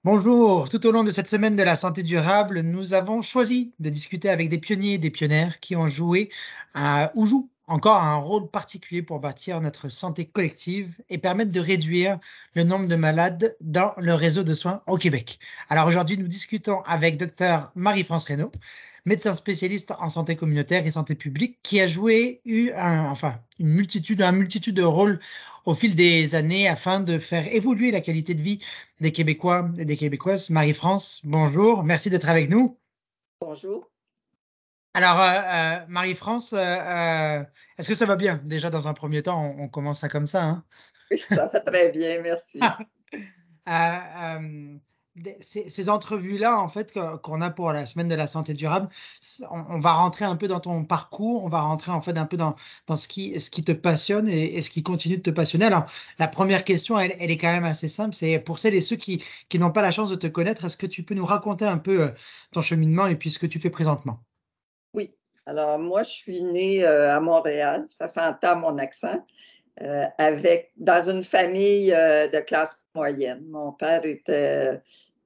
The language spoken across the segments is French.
Bonjour, tout au long de cette semaine de la santé durable, nous avons choisi de discuter avec des pionniers et des pionnières qui ont joué ou jouent encore un rôle particulier pour bâtir notre santé collective et permettre de réduire le nombre de malades dans le réseau de soins au Québec. Alors aujourd'hui, nous discutons avec Dr Marie-France Reynaud, médecin spécialiste en santé communautaire et santé publique, qui a une multitude de rôles au fil des années afin de faire évoluer la qualité de vie des Québécois et des Québécoises. Marie-France, bonjour, merci d'être avec nous. Bonjour. Alors, Marie-France, est-ce que ça va bien? Déjà, dans un premier temps, on commence ça comme ça, hein? Oui, ça va très bien, merci. Euh, euh, ces entrevues-là, en fait, qu'on a pour la semaine de la santé durable, on va rentrer un peu dans ton parcours, on va rentrer en fait un peu dans ce qui te passionne et ce qui continue de te passionner. Alors, la première question, elle est quand même assez simple. C'est pour celles et ceux qui n'ont pas la chance de te connaître, est-ce que tu peux nous raconter un peu ton cheminement et puis ce que tu fais présentement? Oui, alors moi, je suis née à Montréal, ça s'entend à mon accent, dans une famille de classe moyenne. Mon père était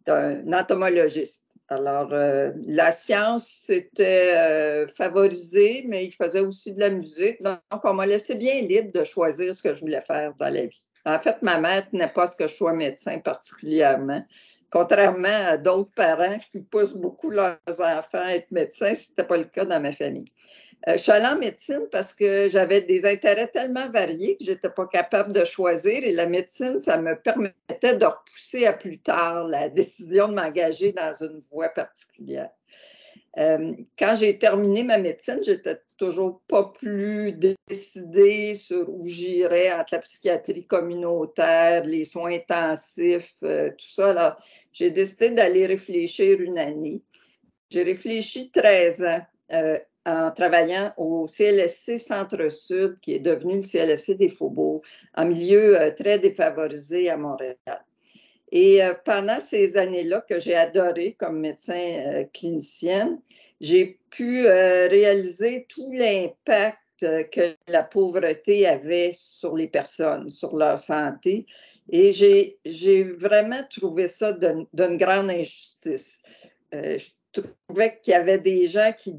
un entomologiste. Alors, la science, c'était favorisé, mais il faisait aussi de la musique. Donc, on m'a laissé bien libre de choisir ce que je voulais faire dans la vie. En fait, ma mère tenait pas à ce que je sois médecin particulièrement. Contrairement à d'autres parents qui poussent beaucoup leurs enfants à être médecins, ce n'était pas le cas dans ma famille. Je suis allée en médecine parce que j'avais des intérêts tellement variés que je n'étais pas capable de choisir et la médecine, ça me permettait de repousser à plus tard la décision de m'engager dans une voie particulière. Quand j'ai terminé ma médecine, j'étais toujours pas plus décidée sur où j'irais entre la psychiatrie communautaire, les soins intensifs, tout ça. Là, j'ai décidé d'aller réfléchir une année. J'ai réfléchi 13 ans en travaillant au CLSC Centre-Sud, qui est devenu le CLSC des Faubourgs, en milieu très défavorisé à Montréal. Et pendant ces années-là que j'ai adoré comme médecin clinicienne, j'ai pu réaliser tout l'impact que la pauvreté avait sur les personnes, sur leur santé. Et j'ai vraiment trouvé ça d'une grande injustice. Je trouvais qu'il y avait des gens qui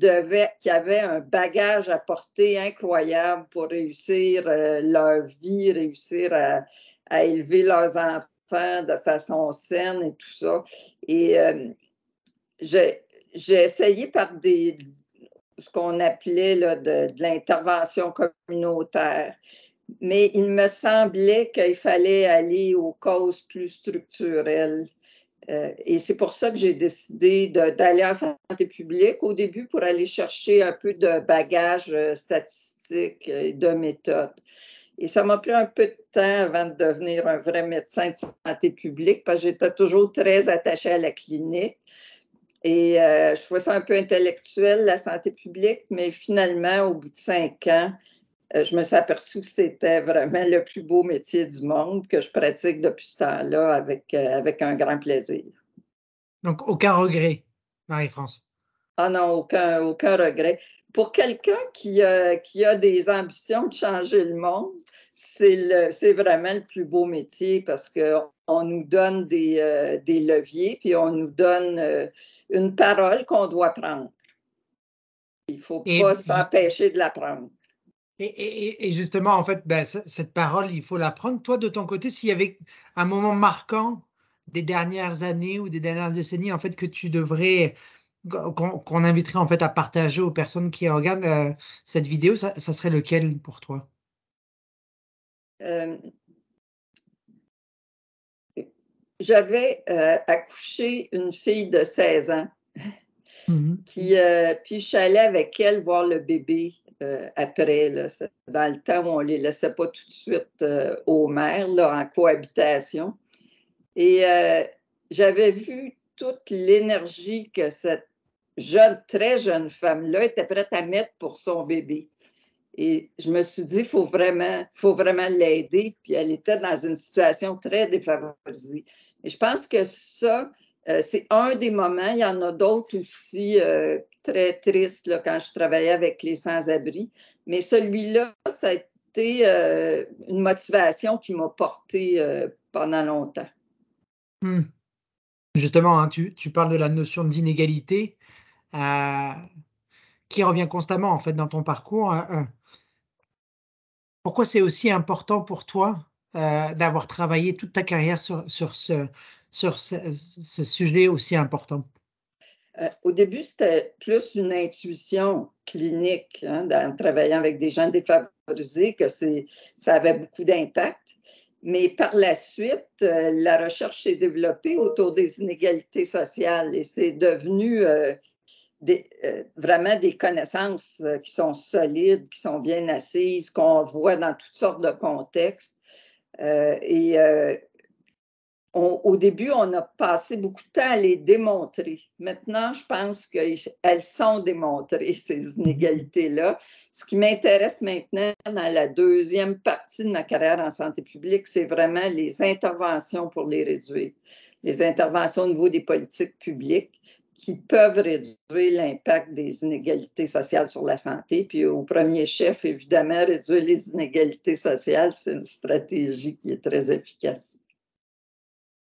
avaient un bagage à porter incroyable pour réussir leur vie, réussir à élever leurs enfants de façon saine et tout ça. Et j'ai essayé par ce qu'on appelait là, de l'intervention communautaire. Mais il me semblait qu'il fallait aller aux causes plus structurelles. Et c'est pour ça que j'ai décidé d'aller en santé publique au début pour aller chercher un peu de bagage statistique et de méthode. Et ça m'a pris un peu de temps avant de devenir un vrai médecin de santé publique parce que j'étais toujours très attachée à la clinique. Et je trouvais ça un peu intellectuel, la santé publique, mais finalement, au bout de 5 ans, je me suis aperçue que c'était vraiment le plus beau métier du monde que je pratique depuis ce temps-là avec un grand plaisir. Donc, aucun regret, Marie-France. Ah non, aucun regret. Pour quelqu'un qui a des ambitions de changer le monde, c'est vraiment le plus beau métier parce qu'on nous donne des leviers, puis on nous donne une parole qu'on doit prendre. Il ne faut Et, pas s'empêcher de la prendre. et justement, en fait, ben, cette parole, il faut la prendre. Toi, de ton côté, s'il y avait un moment marquant des dernières années ou des dernières décennies, en fait, que tu devrais, qu'on inviterait en fait à partager aux personnes qui regardent cette vidéo, ça serait lequel pour toi? Euh, J'avais accouché une fille de 16 ans. Mhm. Puis je suis allée avec elle voir le bébé après, là, dans le temps où on ne les laissait pas tout de suite aux mères, là, en cohabitation. Et j'avais vu toute l'énergie que cette très jeune femme-là était prête à mettre pour son bébé. Et je me suis dit, faut vraiment l'aider. Puis elle était dans une situation très défavorisée. Et je pense que ça, c'est un des moments. Il y en a d'autres aussi très tristes là, quand je travaillais avec les sans-abri. Mais celui-là, ça a été une motivation qui m'a portée pendant longtemps. Hmm. Justement, hein, tu parles de la notion d'inégalité euh, qui revient constamment en fait dans ton parcours. Pourquoi c'est aussi important pour toi d'avoir travaillé toute ta carrière sur ce sujet aussi important? Au début, c'était plus une intuition clinique, hein, en travaillant avec des gens défavorisés, que ça avait beaucoup d'impact. Mais par la suite, la recherche s'est développée autour des inégalités sociales et c'est devenu vraiment des connaissances qui sont solides, qui sont bien assises, qu'on voit dans toutes sortes de contextes. Et au début, on a passé beaucoup de temps à les démontrer. Maintenant, je pense qu'elles sont démontrées, ces inégalités-là. Ce qui m'intéresse maintenant dans la deuxième partie de ma carrière en santé publique, c'est vraiment les interventions pour les réduire. Les interventions au niveau des politiques publiques qui peuvent réduire l'impact des inégalités sociales sur la santé. Puis au premier chef, évidemment, réduire les inégalités sociales, c'est une stratégie qui est très efficace.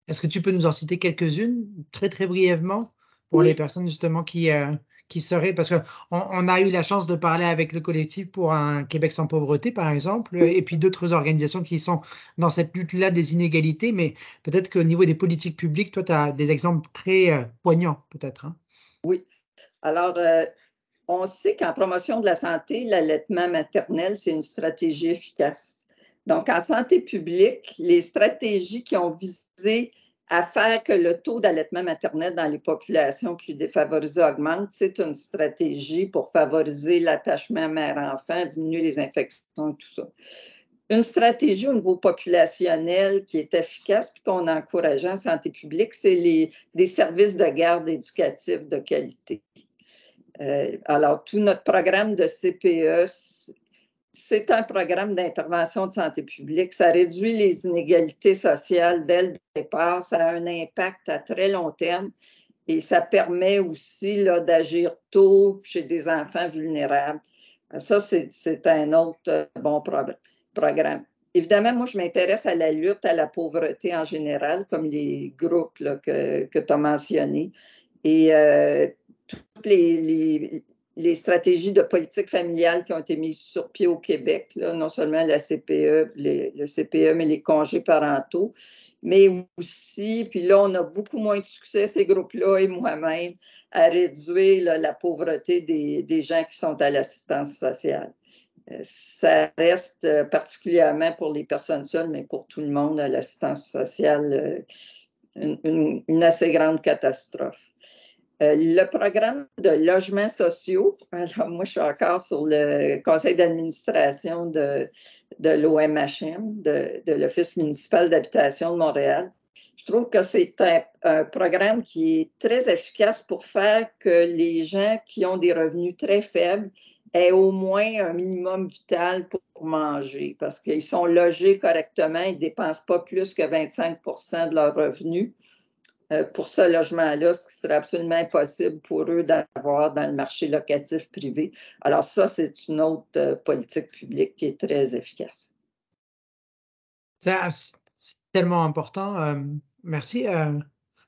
Est-ce que tu peux nous en citer quelques-unes, très, très brièvement, pour les Oui, personnes justement qui seraient parce qu'on a eu la chance de parler avec le collectif pour un Québec sans pauvreté, par exemple, et puis d'autres organisations qui sont dans cette lutte-là des inégalités, mais peut-être qu'au niveau des politiques publiques, toi, tu as des exemples très poignants, peut-être, hein? oui. Alors, on sait qu'en promotion de la santé, l'allaitement maternel, c'est une stratégie efficace. Donc, en santé publique, les stratégies qui ont visé à faire que le taux d'allaitement maternel dans les populations plus défavorisées augmente, c'est une stratégie pour favoriser l'attachement mère-enfant, diminuer les infections, tout ça. Une stratégie au niveau populationnel qui est efficace et qu'on a encouragé en santé publique, c'est des services de garde éducatifs de qualité. Alors, tout notre programme de CPE, c'est un programme d'intervention de santé publique. Ça réduit les inégalités sociales dès le départ. Ça a un impact à très long terme et ça permet aussi d'agir tôt chez des enfants vulnérables. Ça, c'est un autre bon programme. Évidemment, moi, je m'intéresse à la lutte à la pauvreté en général, comme les groupes que tu as mentionnés. Et toutes les stratégies de politique familiale qui ont été mises sur pied au Québec, là, non seulement la CPE, le CPE, mais les congés parentaux, mais aussi, puis là, on a beaucoup moins de succès, ces groupes-là et moi-même, à réduire la pauvreté des gens qui sont à l'assistance sociale. Ça reste particulièrement pour les personnes seules, mais pour tout le monde, à l'assistance sociale, une assez grande catastrophe. Le programme de logements sociaux, alors moi je suis encore sur le conseil d'administration de l'OMHM, de l'Office municipal d'habitation de Montréal. Je trouve que c'est un programme qui est très efficace pour faire que les gens qui ont des revenus très faibles aient au moins un minimum vital pour manger parce qu'ils sont logés correctement, ils ne dépensent pas plus que 25 de leurs revenus pour ce logement-là, ce qui serait absolument impossible pour eux d'avoir dans le marché locatif privé. Alors ça, c'est une autre politique publique qui est très efficace. C'est tellement important. Merci,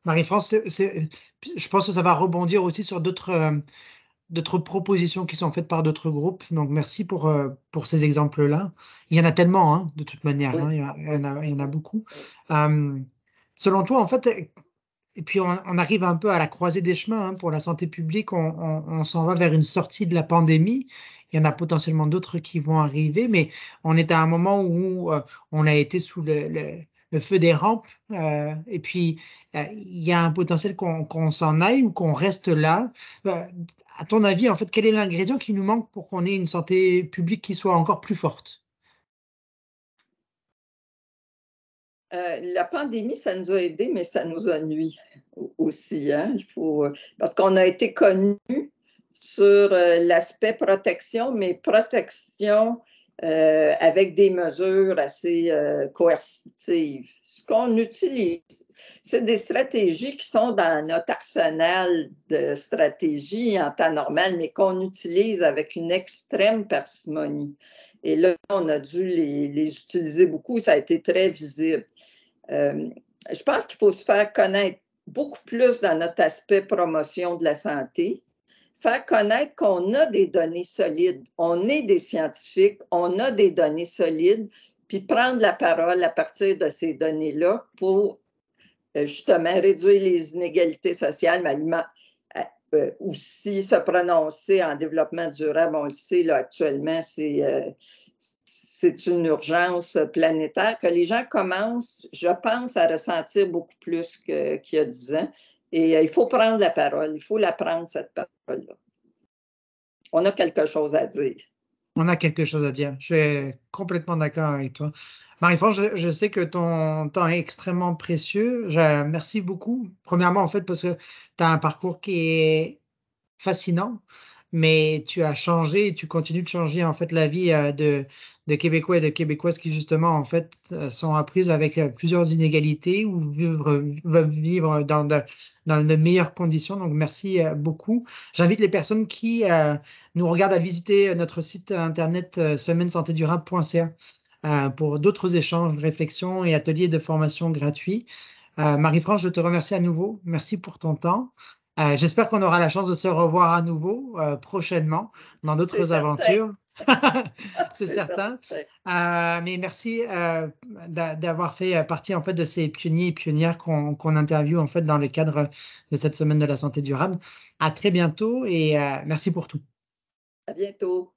Marie-France. Je pense que ça va rebondir aussi sur d'autres propositions qui sont faites par d'autres groupes. Donc, merci pour ces exemples-là. Il y en a tellement, hein, de toute manière, hein, Oui. il y en a beaucoup. Euh, Selon toi, en fait, et puis on arrive un peu à la croisée des chemins hein, pour la santé publique. On s'en va vers une sortie de la pandémie. Il y en a potentiellement d'autres qui vont arriver, mais on est à un moment où on a été sous le feu des rampes. Et puis, il y a un potentiel qu'on s'en aille ou qu'on reste là. Euh, à ton avis, en fait, quel est l'ingrédient qui nous manque pour qu'on ait une santé publique qui soit encore plus forte? La pandémie, ça nous a aidés, mais ça nous a nui aussi. Hein? Parce qu'on a été connus sur l'aspect protection, mais protection avec des mesures assez coercitives. Ce qu'on utilise, c'est des stratégies qui sont dans notre arsenal de stratégies en temps normal, mais qu'on utilise avec une extrême parcimonie. Et là, on a dû les utiliser beaucoup, ça a été très visible. Je pense qu'il faut se faire connaître beaucoup plus dans notre aspect promotion de la santé, faire connaître qu'on a des données solides, on est des scientifiques, on a des données solides, puis prendre la parole à partir de ces données-là pour justement réduire les inégalités sociales, mais aussi se prononcer en développement durable. On le sait, là, actuellement, c'est une urgence planétaire que les gens commencent, je pense, à ressentir beaucoup plus qu'il y a 10 ans. Et il faut prendre la parole, il faut la prendre, cette parole-là. On a quelque chose à dire. On a quelque chose à dire. Je suis complètement d'accord avec toi. Marie-France, je sais que ton temps est extrêmement précieux. Merci beaucoup. Premièrement, en fait, parce que tu as un parcours qui est fascinant, mais tu as changé et tu continues de changer en fait la vie de Québécois et de Québécoises qui justement en fait sont aux prises avec plusieurs inégalités ou veulent vivre dans de meilleures conditions. Donc merci beaucoup. J'invite les personnes qui nous regardent à visiter notre site internet semaine-santé-durable.ca pour d'autres échanges, réflexions et ateliers de formation gratuits. Marie-France, je te remercie à nouveau. Merci pour ton temps. J'espère qu'on aura la chance de se revoir à nouveau prochainement dans C'est d'autres certain. aventures. C'est C'est certain. certain. Mais merci d'avoir fait partie en fait de ces pionniers et pionnières qu'on interviewe en fait dans le cadre de cette semaine de la santé durable. À très bientôt et merci pour tout. À bientôt.